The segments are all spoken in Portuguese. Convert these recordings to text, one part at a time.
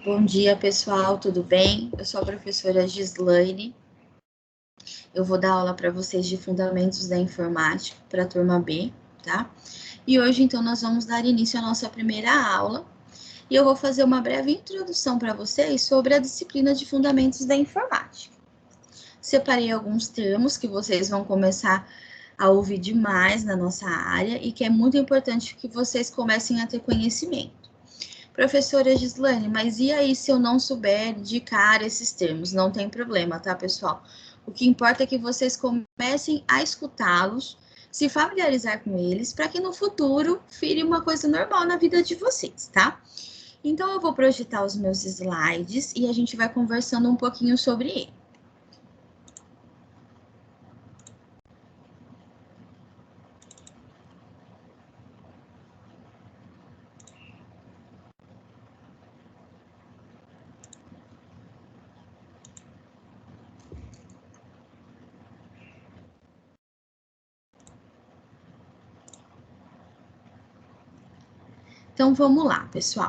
Bom dia, pessoal, tudo bem? Eu sou a professora Gislaine. Eu vou dar aula para vocês de Fundamentos da Informática para a turma B, tá? E hoje, então, nós vamos dar início à nossa primeira aula. E eu vou fazer uma breve introdução para vocês sobre a disciplina de Fundamentos da Informática. Separei alguns termos que vocês vão começar a ouvir demais na nossa área e que é muito importante que vocês comecem a ter conhecimento. Professora Gislaine, mas e aí se eu não souber de cara esses termos? Não tem problema, tá, pessoal? O que importa é que vocês comecem a escutá-los, se familiarizar com eles, para que no futuro vire uma coisa normal na vida de vocês, tá? Então, eu vou projetar os meus slides e a gente vai conversando um pouquinho sobre ele. Então, vamos lá, pessoal.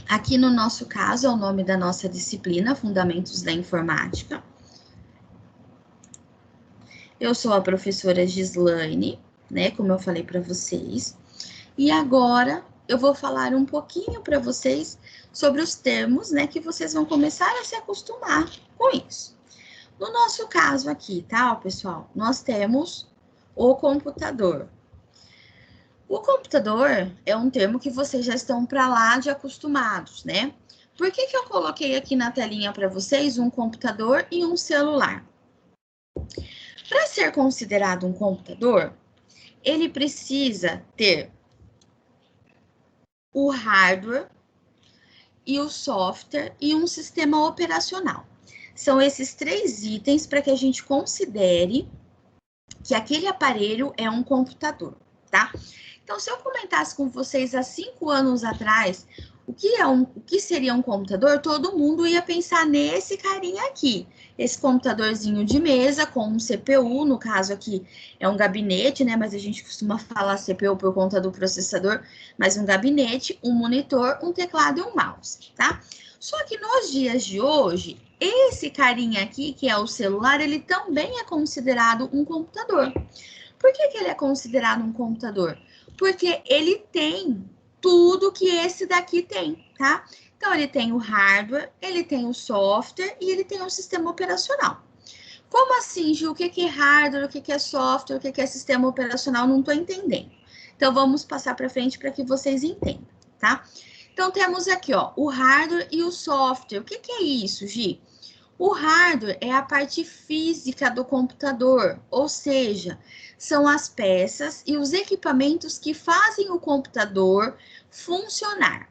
Aqui no nosso caso, é o nome da nossa disciplina, Fundamentos da Informática. Eu sou a professora Gislaine, né, como eu falei para vocês. E agora, eu vou falar um pouquinho para vocês sobre os termos, né, que vocês vão começar a se acostumar com isso. No nosso caso aqui, tá, pessoal? Nós temos o computador. O computador é um termo que vocês já estão para lá de acostumados, né? Por que eu coloquei aqui na telinha para vocês um computador e um celular? Para ser considerado um computador, ele precisa ter o hardware e o software e um sistema operacional. São esses três itens para que a gente considere que aquele aparelho é um computador, tá? Então, se eu comentasse com vocês há 5 anos atrás o que seria um computador, todo mundo ia pensar nesse carinha aqui. Esse computadorzinho de mesa com um CPU, no caso aqui é um gabinete, né? Mas a gente costuma falar CPU por conta do processador, mas um gabinete, um monitor, um teclado e um mouse, tá? Só que nos dias de hoje, esse carinha aqui, que é o celular, ele também é considerado um computador. Por que ele é considerado um computador? Porque ele tem tudo que esse daqui tem, tá? Então, ele tem o hardware, ele tem o software e ele tem o sistema operacional. Como assim, Gil? O que é hardware, o que é software, o que é sistema operacional? Não estou entendendo. Então, vamos passar para frente para que vocês entendam, tá? Então, temos aqui, ó, o hardware e o software. O que é isso, Gi? O hardware é a parte física do computador, ou seja, são as peças e os equipamentos que fazem o computador funcionar.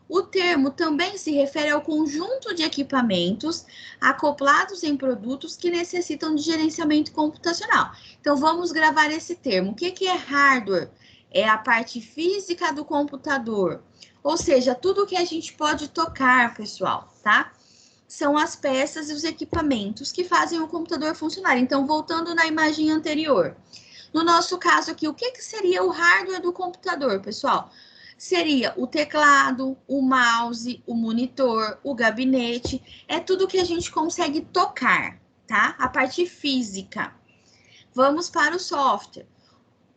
O termo também se refere ao conjunto de equipamentos acoplados em produtos que necessitam de gerenciamento computacional. Então, vamos gravar esse termo. O que é hardware? É a parte física do computador, ou seja, tudo que a gente pode tocar, pessoal, tá? São as peças e os equipamentos que fazem o computador funcionar. Então, voltando na imagem anterior. No nosso caso aqui, o que seria o hardware do computador, pessoal? Seria o teclado, o mouse, o monitor, o gabinete. É tudo que a gente consegue tocar, tá? A parte física. Vamos para o software.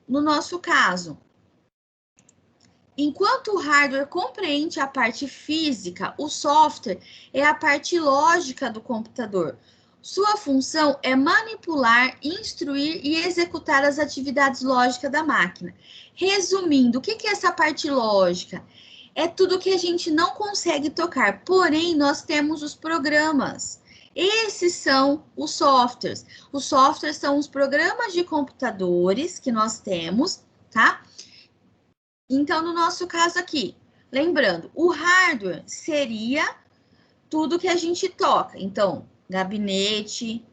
No nosso caso, enquanto o hardware compreende a parte física, o software é a parte lógica do computador. Sua função é manipular, instruir e executar as atividades lógicas da máquina. Resumindo, o que é essa parte lógica? É tudo que a gente não consegue tocar, porém nós temos os programas. Esses são os softwares. Os softwares são os programas de computadores que nós temos, tá? Então, no nosso caso aqui, lembrando, o hardware seria tudo que a gente toca. Então, gabinete,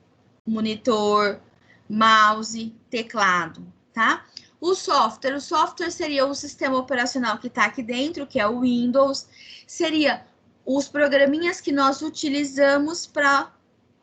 monitor, mouse, teclado, tá? O software seria o sistema operacional que está aqui dentro, que é o Windows, seria os programinhas que nós utilizamos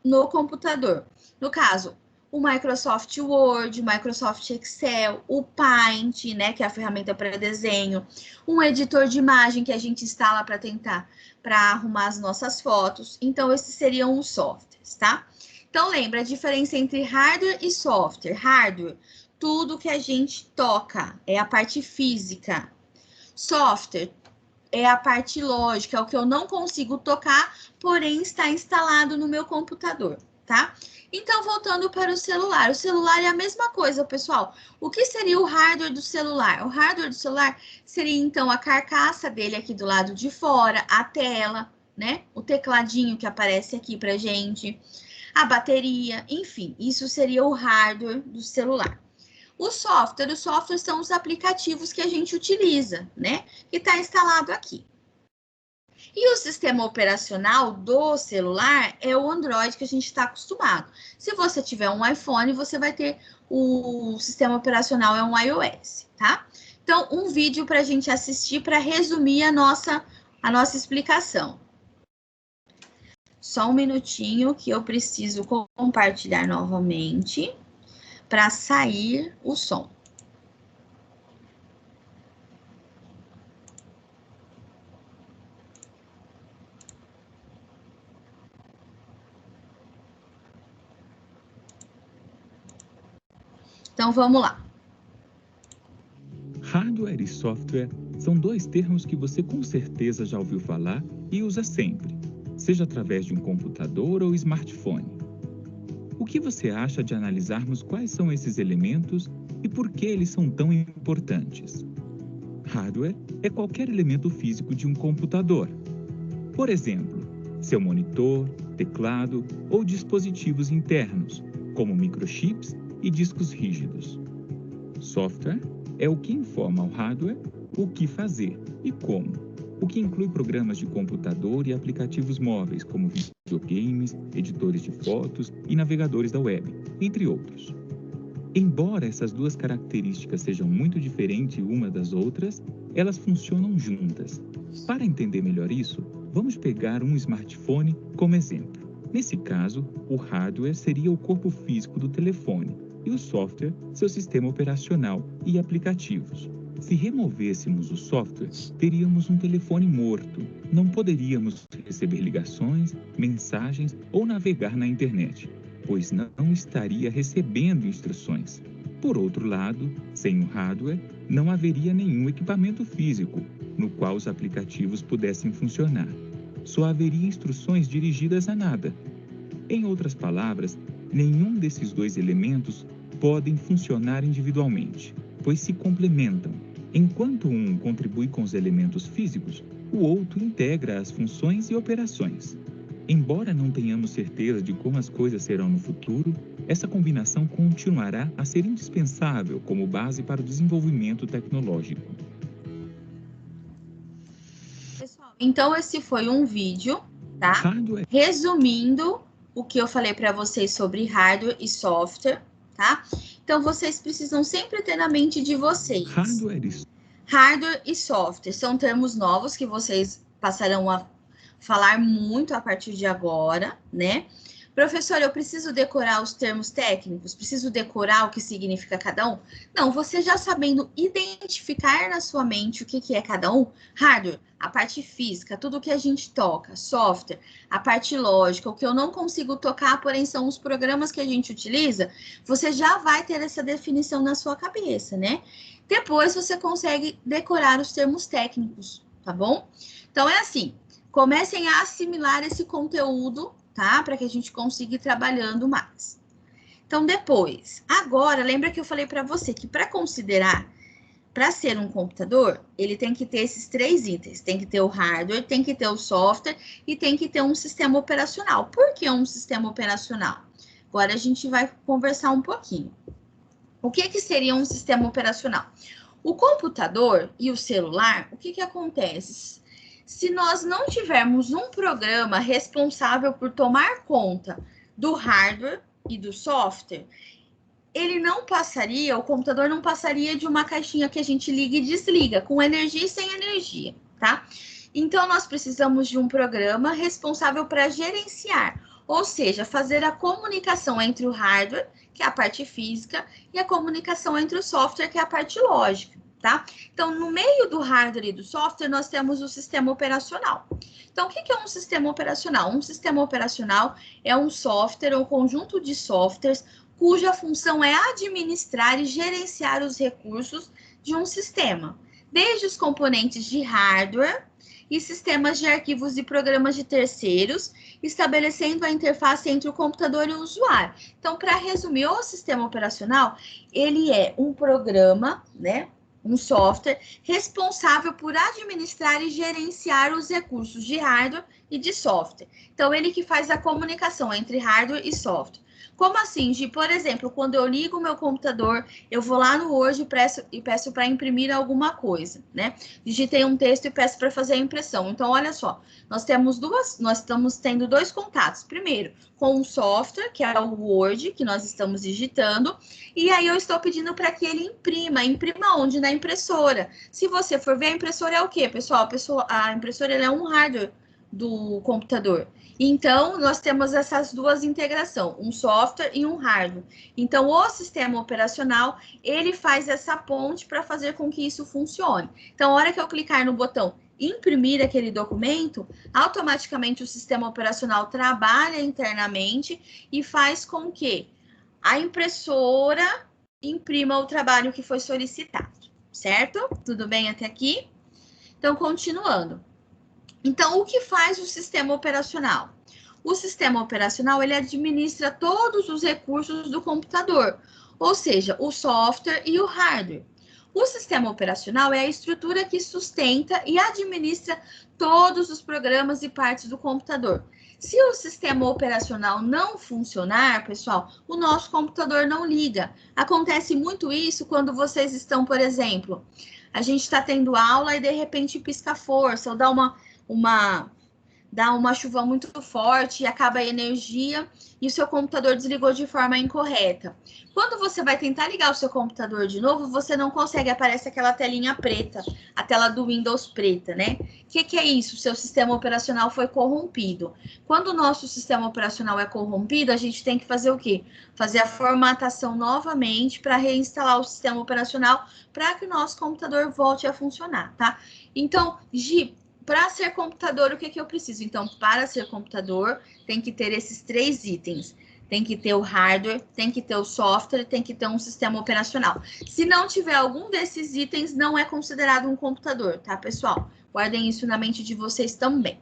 no computador. No caso, o Microsoft Word, o Microsoft Excel, o Paint, né, que é a ferramenta para desenho, um editor de imagem que a gente instala para arrumar as nossas fotos. Então, esses seriam os softwares, tá? Então, lembra a diferença entre hardware e software. Hardware, tudo que a gente toca, é a parte física. Software é a parte lógica, é o que eu não consigo tocar, porém está instalado no meu computador, tá? Então, voltando para o celular é a mesma coisa, pessoal. O que seria o hardware do celular? O hardware do celular seria, então, a carcaça dele aqui do lado de fora, a tela, né? O tecladinho que aparece aqui pra gente, a bateria, enfim, isso seria o hardware do celular. Os softwares são os aplicativos que a gente utiliza, né? Que está instalado aqui. E o sistema operacional do celular é o Android que a gente está acostumado. Se você tiver um iPhone, você vai ter o sistema operacional é um iOS, tá? Então, um vídeo para a gente assistir para resumir a nossa explicação. Só um minutinho que eu preciso compartilhar novamente para sair o som. Então, vamos lá. Hardware e software são dois termos que você com certeza já ouviu falar e usa sempre, seja através de um computador ou smartphone. O que você acha de analisarmos quais são esses elementos e por que eles são tão importantes? Hardware é qualquer elemento físico de um computador. Por exemplo, seu monitor, teclado ou dispositivos internos, como microchips e discos rígidos. Software é o que informa ao hardware o que fazer e como, o que inclui programas de computador e aplicativos móveis, como videogames, editores de fotos e navegadores da web, entre outros. Embora essas duas características sejam muito diferentes uma das outras, elas funcionam juntas. Para entender melhor isso, vamos pegar um smartphone como exemplo. Nesse caso, o hardware seria o corpo físico do telefone e o software, seu sistema operacional e aplicativos. Se removêssemos o software, teríamos um telefone morto. Não poderíamos receber ligações, mensagens ou navegar na internet, pois não estaria recebendo instruções. Por outro lado, sem o hardware, não haveria nenhum equipamento físico no qual os aplicativos pudessem funcionar. Só haveria instruções dirigidas a nada. Em outras palavras, nenhum desses dois elementos podem funcionar individualmente, pois se complementam. Enquanto um contribui com os elementos físicos, o outro integra as funções e operações. Embora não tenhamos certeza de como as coisas serão no futuro, essa combinação continuará a ser indispensável como base para o desenvolvimento tecnológico. Pessoal, então esse foi um vídeo, tá? Resumindo o que eu falei para vocês sobre hardware e software, tá? Então, vocês precisam sempre ter na mente de vocês. Hardware e software são termos novos que vocês passarão a falar muito a partir de agora, né? Professor, eu preciso decorar os termos técnicos? Preciso decorar o que significa cada um? Não, você já sabendo identificar na sua mente o que é cada um, hardware, a parte física, tudo que a gente toca, software, a parte lógica, o que eu não consigo tocar, porém são os programas que a gente utiliza, você já vai ter essa definição na sua cabeça, né? Depois você consegue decorar os termos técnicos, tá bom? Então é assim, comecem a assimilar esse conteúdo, tá? Para que a gente consiga ir trabalhando mais. Então, depois, agora, lembra que eu falei para você que para considerar, para ser um computador, ele tem que ter esses três itens. Tem que ter o hardware, tem que ter o software e tem que ter um sistema operacional. Por que um sistema operacional? Agora a gente vai conversar um pouquinho. O que seria um sistema operacional? O computador e o celular, o que acontece? Se nós não tivermos um programa responsável por tomar conta do hardware e do software, ele não passaria, o computador não passaria de uma caixinha que a gente liga e desliga, com energia e sem energia, tá? Então, nós precisamos de um programa responsável para gerenciar Ou seja, fazer a comunicação entre o hardware, que é a parte física, e a comunicação entre o software, que é a parte lógica, tá? Então, no meio do hardware e do software, nós temos o sistema operacional. Então, o que é um sistema operacional? Um sistema operacional é um software ou conjunto de softwares cuja função é administrar e gerenciar os recursos de um sistema, desde os componentes de hardware e sistemas de arquivos e programas de terceiros, estabelecendo a interface entre o computador e o usuário. Então, para resumir, o sistema operacional, ele é um programa, né, um software responsável por administrar e gerenciar os recursos de hardware e de software. Então, ele que faz a comunicação entre hardware e software. Como assim, Gi? Por exemplo, quando eu ligo o meu computador, eu vou lá no Word e peço para imprimir alguma coisa, né? Digitei um texto e peço para fazer a impressão. Então, olha só, nós estamos tendo dois contatos. Primeiro, com o software, que é o Word, que nós estamos digitando, e aí eu estou pedindo para que ele imprima. Imprima onde? Na impressora. Se você for ver, a impressora é o quê, pessoal? A impressora é um hardware do computador. Então, nós temos essas duas integrações, um software e um hardware. Então, o sistema operacional, ele faz essa ponte para fazer com que isso funcione. Então, a hora que eu clicar no botão imprimir aquele documento, automaticamente o sistema operacional trabalha internamente e faz com que a impressora imprima o trabalho que foi solicitado, certo? Tudo bem até aqui? Então, continuando. Então, o que faz o sistema operacional? O sistema operacional, ele administra todos os recursos do computador, ou seja, o software e o hardware. O sistema operacional é a estrutura que sustenta e administra todos os programas e partes do computador. Se o sistema operacional não funcionar, pessoal, o nosso computador não liga. Acontece muito isso quando vocês estão, por exemplo, a gente está tendo aula e de repente pisca força, ou dá uma chuva muito forte e acaba a energia e o seu computador desligou de forma incorreta. Quando você vai tentar ligar o seu computador de novo, você não consegue, aparece aquela telinha preta, a tela do Windows preta, né? O que é isso? O seu sistema operacional foi corrompido. Quando o nosso sistema operacional é corrompido, a gente tem que fazer o quê? Fazer a formatação novamente para reinstalar o sistema operacional para que o nosso computador volte a funcionar, tá? Então, Gi, para ser computador, o que eu preciso? Então, para ser computador, tem que ter esses três itens. Tem que ter o hardware, tem que ter o software, tem que ter um sistema operacional. Se não tiver algum desses itens, não é considerado um computador, tá, pessoal? Guardem isso na mente de vocês também.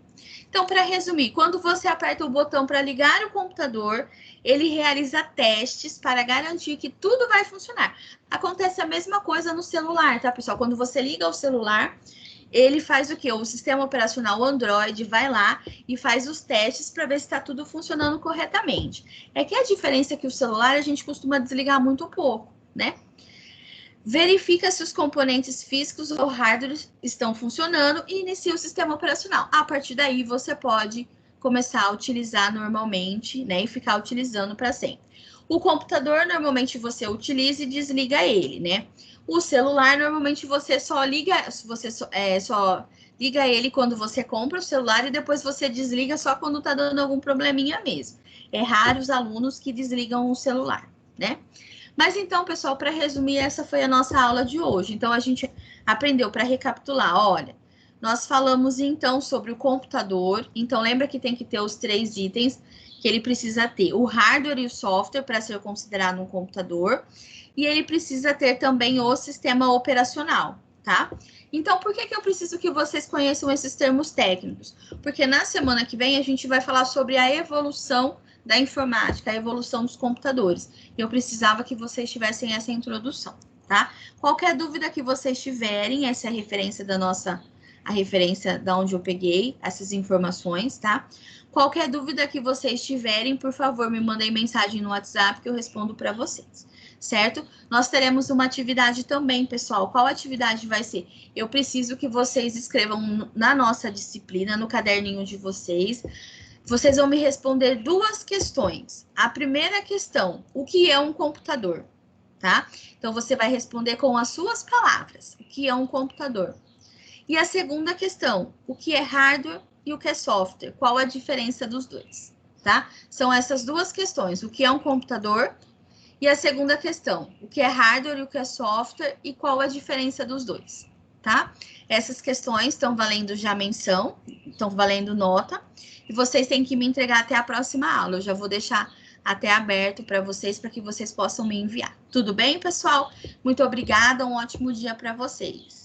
Então, para resumir, quando você aperta o botão para ligar o computador, ele realiza testes para garantir que tudo vai funcionar. Acontece a mesma coisa no celular, tá, pessoal? Quando você liga o celular, ele faz o quê? O sistema operacional Android vai lá e faz os testes para ver se está tudo funcionando corretamente. É que a diferença é que o celular a gente costuma desligar muito pouco, né? Verifica se os componentes físicos ou hardware estão funcionando e inicia o sistema operacional. A partir daí, você pode começar a utilizar normalmente, né? E ficar utilizando para sempre. O computador, normalmente, você utiliza e desliga ele, né? O celular, normalmente, você só liga ele quando você compra o celular e depois você desliga só quando tá dando algum probleminha mesmo. É raro os alunos que desligam o celular, né? Mas então, pessoal, para resumir, essa foi a nossa aula de hoje. Então, a gente aprendeu, para recapitular, olha, nós falamos então sobre o computador. Então, lembra que tem que ter os três itens que ele precisa ter: o hardware e o software para ser considerado um computador. E ele precisa ter também o sistema operacional, tá? Então, por que eu preciso que vocês conheçam esses termos técnicos? Porque na semana que vem a gente vai falar sobre a evolução da informática, a evolução dos computadores. Eu precisava que vocês tivessem essa introdução, tá? Qualquer dúvida que vocês tiverem, essa é a referência a referência da onde eu peguei essas informações, tá? Qualquer dúvida que vocês tiverem, por favor, me mandem mensagem no WhatsApp que eu respondo para vocês, certo? Nós teremos uma atividade também, pessoal. Qual atividade vai ser? Eu preciso que vocês escrevam na nossa disciplina, no caderninho de vocês. Vocês vão me responder duas questões. A primeira questão, o que é um computador? Tá? Então, você vai responder com as suas palavras, o que é um computador. E a segunda questão, o que é hardware e o que é software? Qual a diferença dos dois? tá? São essas duas questões, o que é um computador e a segunda questão, o que é hardware e o que é software e qual a diferença dos dois, tá? Essas questões estão valendo já menção, estão valendo nota, e vocês têm que me entregar até a próxima aula. Eu já vou deixar até aberto para que vocês possam me enviar. Tudo bem, pessoal? Muito obrigada, um ótimo dia para vocês.